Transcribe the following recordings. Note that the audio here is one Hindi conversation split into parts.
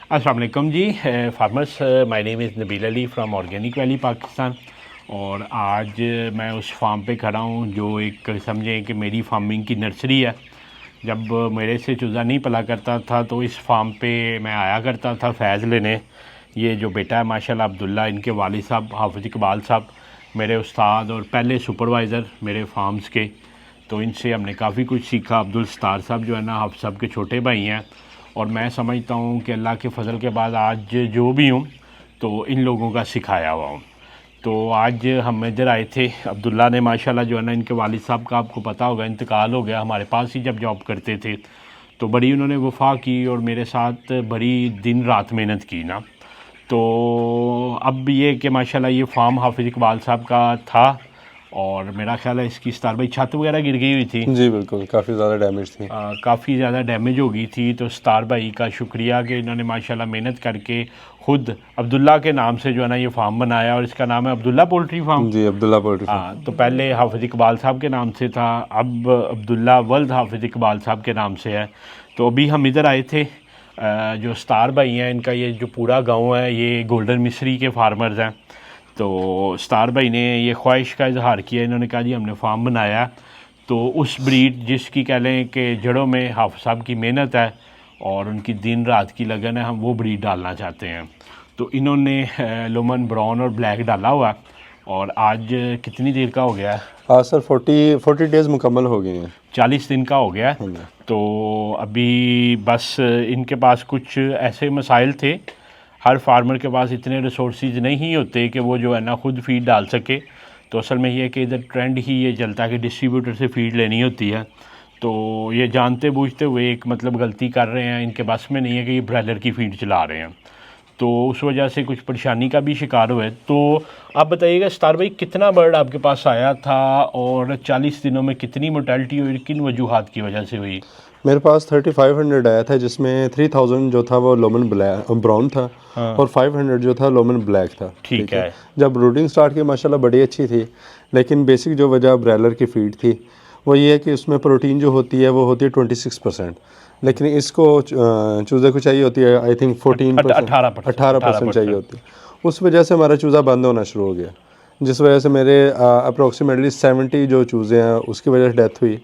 अस्सलाम वालेकुम जी farmers. My name is Nabeel Ali from Organic Valley Pakistan. और आज मैं उस फार्म पे खड़ा हूँ जो एक समझें कि मेरी फार्मिंग की नर्सरी है। जब मेरे से चूज़ा नहीं पला करता था तो इस फार्म पे मैं आया करता था फैज़ लेने। ये जो बेटा है माशाल्लाह अब्दुल्ला, इनके वालिद साहब हाफिज़ इकबाल साहब मेरे उस्ताद और पहले सुपरवाइज़र मेरे फार्म्स के। तो इनसे हमने काफ़ी कुछ सीखा। अब्दुल सत्तार साहब जो है ना हाफिज़ साहब के छोटे भाई हैं। और मैं समझता हूँ कि अल्लाह के फ़ज़ल के बाद आज जो भी हूँ तो इन लोगों का सिखाया हुआ हूँ। तो आज हम इधर आए थे। अब्दुल्ला ने माशाल्लाह जो है ना, इनके वालिद साहब का आपको पता होगा इंतकाल हो गया, हमारे पास ही जब जॉब करते थे। तो बड़ी उन्होंने वफा की और मेरे साथ बड़ी दिन रात मेहनत की ना। तो अब ये कि माशाल्लाह ये फार्म हाफिज़ इकबाल साहब का था और मेरा ख्याल है इसकी स्टार भाई छत वगैरह गिर गई हुई थी। जी बिल्कुल, काफ़ी ज़्यादा डैमेज थी। काफ़ी ज़्यादा डैमेज हो गई थी। तो स्टार भाई का शुक्रिया कि इन्होंने माशाल्लाह मेहनत करके ख़ुद अब्दुल्ला के नाम से जो है ना ये फार्म बनाया और इसका नाम है अब्दुल्ला पोल्ट्री फार्म। जी, अब्दुल्ला पोल्ट्री फार्म। हाँ, तो पहले हाफिज़ इकबाल साहब के नाम से था, अब अब्दुल्ला वल्द हाफिज़ इकबाल साहब के नाम से है। तो अभी हम इधर आए थे। जो स्टार भाई हैं इनका ये जो पूरा गांव है ये गोल्डन मिस्री के फार्मर्स हैं। तो स्टार भाई ने ये ख्वाहिश का इजहार किया, इन्होंने कहा जी हमने फार्म बनाया तो उस ब्रीड जिसकी कह लें कि जड़ों में हाफिज़ साहब की मेहनत है और उनकी दिन रात की लगन है, हम वो ब्रीड डालना चाहते हैं। तो इन्होंने लोमन ब्राउन और ब्लैक डाला हुआ। और आज कितनी देर का हो गया है? आज सर 40 डेज़ मुकम्मल हो गए हैं। 40 दिन का हो गया है। तो अभी बस इनके पास कुछ ऐसे मसाइल थे, हर फार्मर के पास इतने रिसोर्सेज नहीं होते कि वो जो है ना ख़ुद फीड डाल सके। तो असल में ये है कि इधर ट्रेंड ही ये चलता है कि डिस्ट्रीब्यूटर से फीड लेनी होती है। तो ये जानते बूझते हुए एक मतलब गलती कर रहे हैं, इनके बस में नहीं है कि ये ब्रॉयलर की फीड चला रहे हैं। तो उस वजह से कुछ परेशानी का भी शिकार हुए। तो आप बताइएगा स्टार भाई, कितना बर्ड आपके पास आया था और 40 दिनों में कितनी मोर्टेलिटी हुई, किन वजूहात की वजह से हुई? मेरे पास 3500 आया था, जिसमें 3000 जो था वो लोमन ब्राउन था। हाँ। और 500 जो था लोमन ब्लैक था। ठीक है। जब ब्रूडिंग स्टार्ट की माशाल्लाह बड़ी अच्छी थी, लेकिन बेसिक जो वजह ब्रॉयलर की फीड थी वो ये है कि उसमें प्रोटीन जो होती है वो होती है 26%, लेकिन इसको चूज़े को चाहिए होती है आई थिंक 14%, 18% चाहिए होती है। उस वजह से हमारा चूज़ा बंद होना शुरू हो गया, जिस वजह से मेरे अप्रोक्सीमेटली 70 जो चूज़े हैं उसकी वजह से डेथ हुई।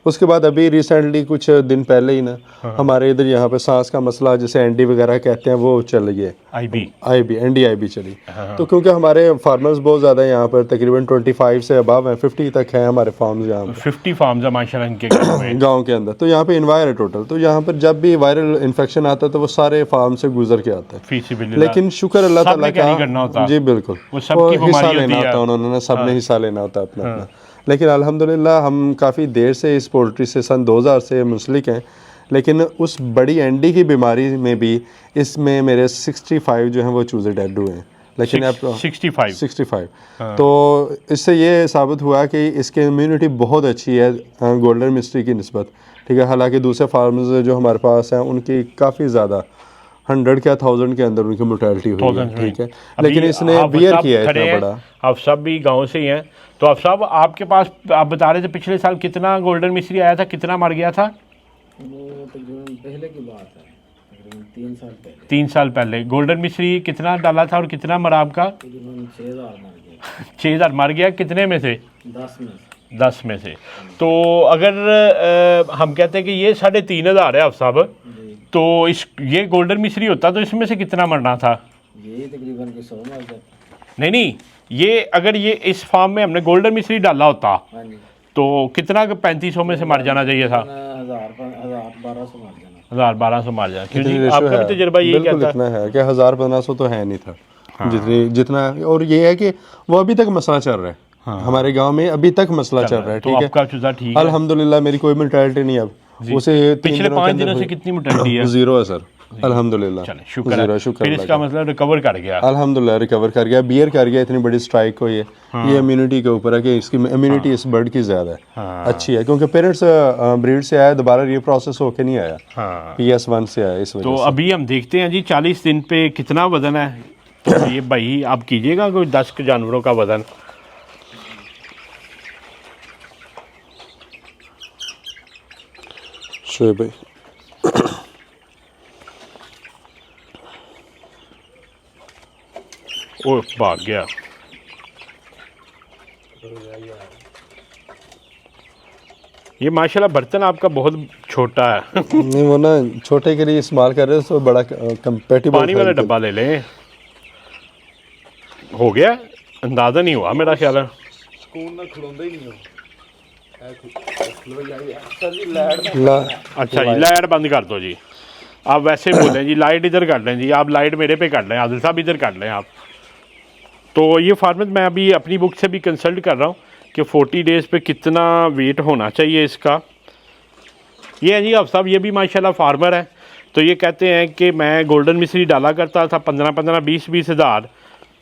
उसके बाद अभी रिसेंटली कुछ दिन पहले ही ना हमारे इधर यहाँ पे सांस का मसला जिसे एनडी वगैरह कहते हैं वो चल गई है। आईबी एनडी चली। तो क्योंकि हमारे फार्मर्स बहुत ज़्यादा हैं यहाँ पर, तकरीबन 25 से अबव हैं, 50 तक हैं हमारे फार्म्स यहाँ पर। 50 फार्म्स है माशाल्लाह इनके गाँव के अंदर। तो यहाँ पे इन्वायर है टोटल। तो यहाँ पर जब भी वायरल इन्फेक्शन आता है तो वो सारे फार्म से गुजर के आता है। लेकिन शुक्र अल्लाह ताला का, जी बिल्कुल, वो हिस्सा लेना होता है, उन्होंने सबने हिस्सा लेना होता है अपना अपना। लेकिन अल्हम्दुलिल्लाह हम काफ़ी देर से इस पोल्ट्री से सन 2000 से मुंसलिक हैं। लेकिन उस बड़ी एंडी की बीमारी में भी इसमें मेरे 65 जो हैं वो चूज़े डेड हुए हैं। लेकिन अब 65 तो इससे ये साबित हुआ कि इसकी इम्यूनिटी बहुत अच्छी है गोल्डन मिस्ट्री की निस्बत। ठीक है, हालांकि दूसरे फार्मर्स जो हमारे पास हैं उनकी काफ़ी ज़्यादा 100 या 1000 के अंदर उनकी मोर्टेलिटी हुई है। ठीक है, लेकिन इसने बियर किया है इतना बड़ा। आप सब भी गांव से ही हैं, तो आप सब आपके पास आप बता रहे थे पिछले साल कितना गोल्डन मिस्री आया था, कितना मर गया था? वो तकरीबन पहले की बात है, तकरीबन 3 साल पहले। 3 साल पहले गोल्डन मिस्री कितना डाला था और कितना मरा आपका? तकरीबन 6000 मर गया। 6000 मर गया, कितने में से? 10 में से। तो अगर हम कहते हैं कि ये 3500 है आप साहब, तो इस ये गोल्डन मिस्री होता तो इसमें से कितना मरना था? ये तकरीबन 100 मर जाता। नहीं, ये अगर ये इस फार्म में हमने गोल्डन मिस्री डाला होता तो कितना 3500 में से मर जाना चाहिए था? 1200 मर जाना। 1200 मर जाना। क्यों जी, आपका भी तजुर्बा यही कहता है? इतना है कि 1500 तो है नहीं था। जितना और ये है कि वो अभी तक मसला चल रहा है। हमारे गांव में अभी तक मसला चल रहा है। ठीक है, आपका चूजा ठीक है अल्हम्दुलिल्लाह, मेरी कोई मोर्टेलिटी नहीं। अब उसे पिछले 5 दिनों से कितनी मोर्टेलिटी है? 0 है सर, अल्हम्दुलिल्लाह। शुक्र है, फिर इसका मतलब रिकवर कर गया। अल्हम्दुलिल्लाह रिकवर कर गया, बियर कर गया। इतनी बड़ी स्ट्राइक को ये इम्यूनिटी के ऊपर है कि इसकी इम्यूनिटी इस बर्ड की ज़्यादा है, अच्छी है, क्योंकि पेरेंट्स ब्रीड से आया, दोबारा ये प्रोसेस होके नहीं आया, PS1 से आया इस वजह तो अभी हम देखते हैं जी 40 दिन पे कितना वजन है। तो ये भाई आप कीजिएगा कोई 10 जानवरों का वजन। शोएब भाई ओ भाग गया। ये माशाल्लाह बर्तन आपका बहुत छोटा है। नहीं वो ना छोटे के लिए इस्तेमाल कर रहे हैं तो बड़ा कंपेटिबल। पानी वाला डब्बा ले लें। हो गया, अंदाज़ा नहीं हुआ मेरा ख्याल है। अच्छा जी, लाइट बंद कर दो जी। आप वैसे बोलें जी, लाइट इधर कर लें जी, आप लाइट मेरे पे कर लें, आदिल साहब इधर कर लें आप। तो ये फार्मेट मैं अभी अपनी बुक से भी कंसल्ट कर रहा हूँ कि 40 डेज़ पे कितना वेट होना चाहिए इसका। ये है जी आप साहब, ये भी माशाल्लाह फार्मर है। तो ये कहते हैं कि मैं गोल्डन मिश्री डाला करता था 15-15, 20-20 हज़ार।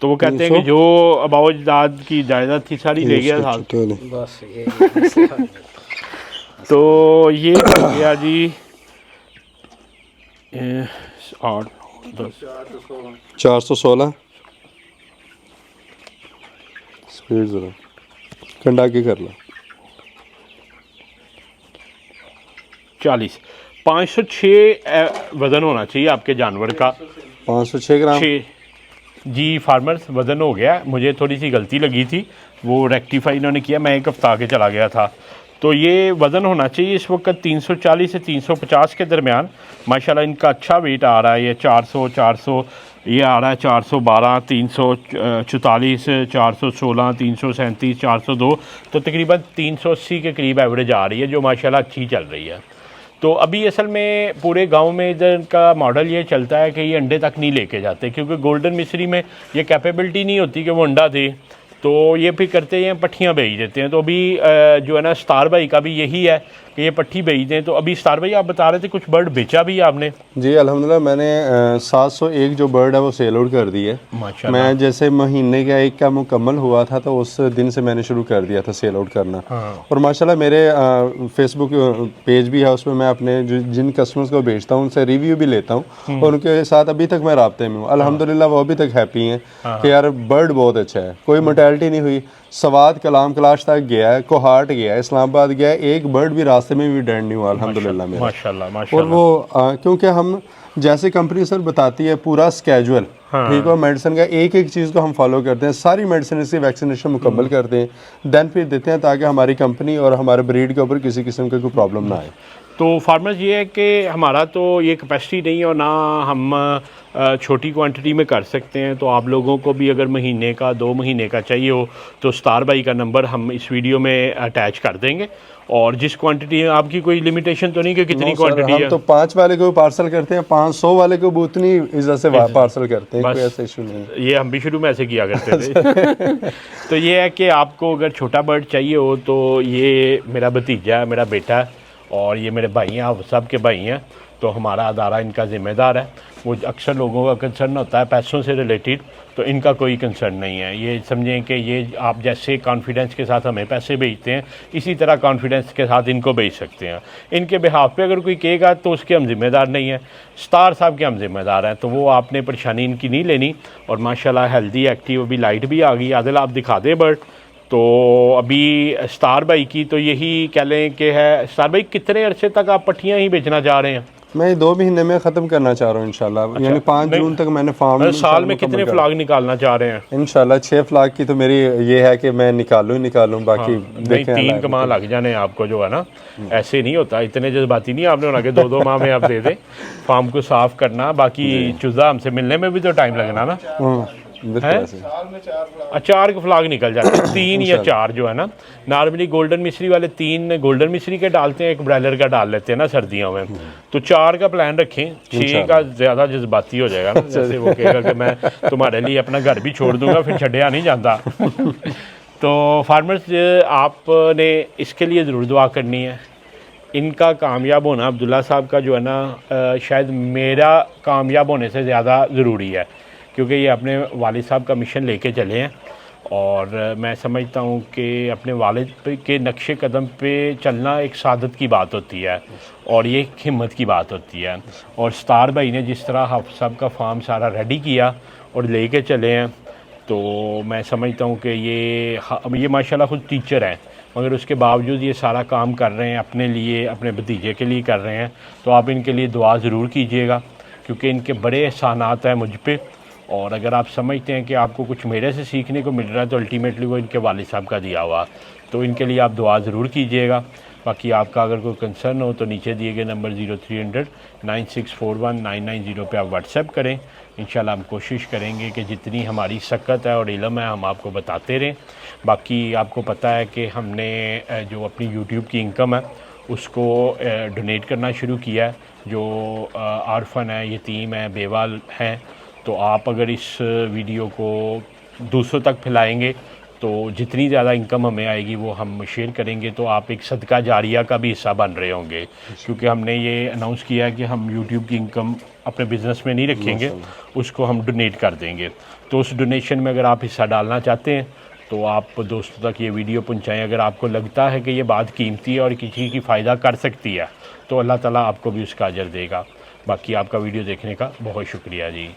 तो वो कहते हैं कि जो अबाउजाद की जायदाद थी सारी ले गया था। बस ये तो ये हो गया जी 8 10 416 स्पीड ज़रा कंडा के कर लो। 40 506 वज़न होना चाहिए आपके जानवर का। 506 ग्राम जी फार्मर्स वज़न हो गया। मुझे थोड़ी सी गलती लगी थी, वो रेक्टिफाई इन्होंने किया, मैं एक हफ्ता आगे चला गया था। तो ये वज़न होना चाहिए इस वक्त 340 से 350 के दरमियान। माशाल्लाह इनका अच्छा वेट आ रहा है। ये 400 ये आ रहा है 412, 344, 416, 337, 402। तो तकरीबन 380 के करीब एवरेज आ रही है, जो माशाल्लाह अच्छी चल रही है। तो अभी असल में पूरे गांव में इधर का मॉडल ये चलता है कि ये अंडे तक नहीं लेके जाते, क्योंकि गोल्डन मिश्री में ये कैपेबिलिटी नहीं होती कि वो अंडा दे। तो ये फिर करते हैं पट्ठियाँ बेच देते हैं। तो अभी जो है ना स्टार भाई का भी यही है कि ये पट्ठी बेच दें। तो अभी स्टार भाई आप बता रहे थे कुछ बर्ड बेचा भी आपने? जी अल्हम्दुलिल्लाह मैंने 701 जो बर्ड है वो सेल आउट कर दी है। मैं जैसे महीने का एक का मुकम्मल हुआ था तो उस दिन से मैंने शुरू कर दिया था सेल आउट करना। और माशाल्लाह मेरे फेसबुक पेज भी है, उसमें मैं अपने जिन कस्टमर्स को बेचता हूँ उनसे रिव्यू भी लेता हूँ और उनके साथ अभी तक मैं राब्ते में हूँ। अल्हम्दुलिल्लाह वो अभी तक हैप्पी हैं कि यार बर्ड बहुत अच्छा है, कोई मोर्टेलिटी नहीं हुई। सवाद कलाम कलाश तक गया है, कोहाट गया है, इस्लामाबाद गया है, एक बर्ड भी रास्ते में भी डेड नहीं हुआ अल्हम्दुलिल्लाह मेरा। माशाल्लाह। और वो क्योंकि हम जैसे कंपनी सर बताती है पूरा स्केजुअल ठीक है, मेडिसिन का एक एक चीज़ को हम फॉलो करते हैं, सारी मेडिसिन इसकी वैक्सीनेशन मुकम्मल करते हैं, देन फिर देते हैं ताकि हमारी कंपनी और हमारे ब्रीड के ऊपर किसी किस्म का कोई प्रॉब्लम ना आए। तो फार्मर्स ये है कि हमारा तो ये कैपेसिटी नहीं है और ना हम छोटी क्वांटिटी में कर सकते हैं। तो आप लोगों को भी अगर महीने का 2 महीने का चाहिए हो तो स्टार भाई का नंबर हम इस वीडियो में अटैच कर देंगे। और जिस क्वांटिटी है आपकी कोई लिमिटेशन तो नहीं कि कितनी क्वांटिटी है? हम तो 5 वाले को पार्सल करते हैं, 500 वाले को भी उतनी इज्जत से पार्सल करते हैं, कोई ऐसा इशू नहीं है। ये हम भी शुरू में ऐसे किया करते थे। तो ये है कि आपको अगर छोटा बर्ड चाहिए हो तो ये मेरा भतीजा है, मेरा बेटा है और ये मेरे भाई हैं, आप सब के भाई हैं। तो हमारा अदारा इनका ज़िम्मेदार है। वो अक्सर लोगों का कंसर्न होता है पैसों से रिलेटेड, तो इनका कोई कंसर्न नहीं है। ये समझें कि ये आप जैसे कॉन्फिडेंस के साथ हमें पैसे भेजते हैं इसी तरह कॉन्फिडेंस के साथ इनको भेज सकते हैं। इनके बिहाफ पे अगर कोई कहेगा तो उसके हम ज़िम्मेदार नहीं हैं, स्टार साहब के हम ज़िम्मेदार हैं। तो वो आपने परेशानी इनकी नहीं लेनी। और माशाल्लाह हेल्दी एक्टिव, अभी लाइट भी आ गई। आदिल आप दिखा दें बर्ड। तो अभी स्टार भाई की तो यही कह लें कि है। स्टार भाई कितने अरसे तक आप पट्टियाँ ही बेचना चाह रहे हैं? मैं 2 महीने में ख़त्म करना चाह रहा हूँ इंशाल्लाह। अच्छा, यानी 5 जून तक मैंने फार्म साल में कितने फ्लाग निकालना चाह रहे हैं? इंशाल्लाह 6 फ्लाग की तो मेरी ये है कि मैं निकालूं बाकी नहीं 3 कमा लग जाने आपको, जो है ना ऐसे नहीं होता। इतने जज्बाती नहीं आपने होना कि 2-2 माह में आप दे दें। फार्म को साफ करना, बाकी चूज़ा हमसे मिलने में भी तो टाइम लगना ना। 4 के फ्लाग निकल जाते हैं, 3 या 4 जो है ना। नॉर्मली गोल्डन मिश्री वाले 3 गोल्डन मिश्री के डालते हैं, एक ब्रायलर का डाल लेते हैं ना सर्दियों में। तो 4 का प्लान रखें, 6 का ज़्यादा जज्बाती हो जाएगा ना। जैसे वो कहेगा कि मैं तुम्हारे लिए अपना घर भी छोड़ दूंगा, फिर छड़िया नहीं जाता। तो फार्मर्स आपने इसके लिए ज़रूर दुआ करनी है। इनका कामयाब होना अब्दुल्ला साहब का जो है ना शायद मेरा कामयाब होने से ज़्यादा ज़रूरी है, क्योंकि ये अपने वालिद साहब का मिशन लेके चले हैं। और मैं समझता हूँ कि अपने वालिद के नक्शे कदम पे चलना एक सादत की बात होती है और ये एक हिम्मत की बात होती है। और स्टार भाई ने जिस तरह हाफ़िज़ साहब का फार्म सारा रेडी किया और लेके चले हैं, तो मैं समझता हूँ कि ये माशाल्लाह खुद टीचर हैं, मगर उसके बावजूद ये सारा काम कर रहे हैं अपने लिए, अपने भतीजे के लिए कर रहे हैं। तो आप इनके लिए दुआ ज़रूर कीजिएगा, क्योंकि इनके बड़े एहसानात हैं मुझ पे और अगर आप समझते हैं कि आपको कुछ मेरे से सीखने को मिल रहा है तो अल्टीमेटली वो इनके वालिद साहब का दिया हुआ, तो इनके लिए आप दुआ ज़रूर कीजिएगा। बाकी आपका अगर कोई कंसर्न हो तो नीचे दिए गए नंबर 0300 9641 990 पे आप व्हाट्सएप करें। इंशाल्लाह हम कोशिश करेंगे कि जितनी हमारी सकत है और इल्म है हम आपको बताते रहें। बाकी आपको पता है कि हमने जो अपनी यूट्यूब की इनकम है उसको डोनेट करना शुरू किया है, जो आरफन है, यतीम है, बेवाल हैं। तो आप अगर इस वीडियो को दूसरों तक फैलाएंगे तो जितनी ज़्यादा इनकम हमें आएगी वो हम शेयर करेंगे, तो आप एक सदका जारिया का भी हिस्सा बन रहे होंगे। क्योंकि हमने ये अनाउंस किया है कि हम यूट्यूब की इनकम अपने बिज़नेस में नहीं रखेंगे, उसको हम डोनेट कर देंगे। तो उस डोनेशन में अगर आप हिस्सा डालना चाहते हैं तो आप दोस्तों तक ये वीडियो पहुंचाएं। अगर आपको लगता है कि ये बात कीमती है और किसी की फ़ायदा कर सकती है तो अल्लाह ताला आपको भी उसका अजर देगा। बाकी आपका वीडियो देखने का बहुत शुक्रिया जी।